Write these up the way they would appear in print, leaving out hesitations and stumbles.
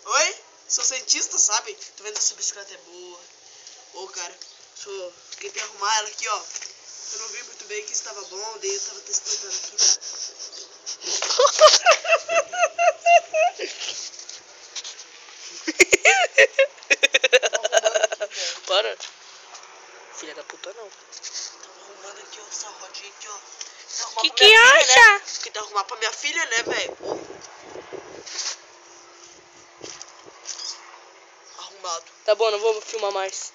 Oi? Sou cientista, sabe? Tô vendo essa bicicleta é boa. Ô, cara, fiquei pra arrumar ela aqui, ó. Eu não vi muito bem que estava bom, daí eu tava testando aqui, tá? Para. Filha da puta, não. Tava arrumando aqui, ó, essa rodinha aqui, ó. Que acha? Né? Porque tá arrumar pra minha filha, né, velho? Arrumado. Tá bom, não vou filmar mais.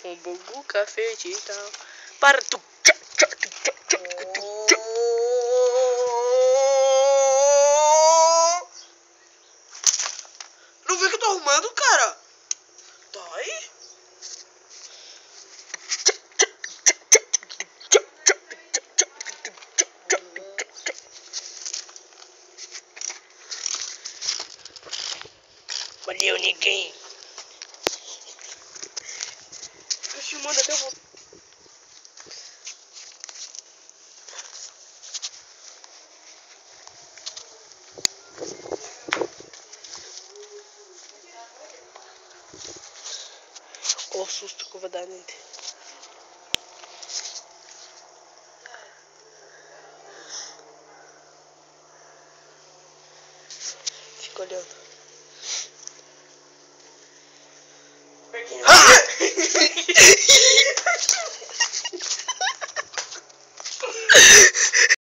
Um bugu, café e tal. Para tu. Não vê que eu tô arrumando, cara? Tá aí? Valeu, ninguém. Tô filmando até o vou. Olha o susto que eu vou dar nele. Fica olhando. Ah!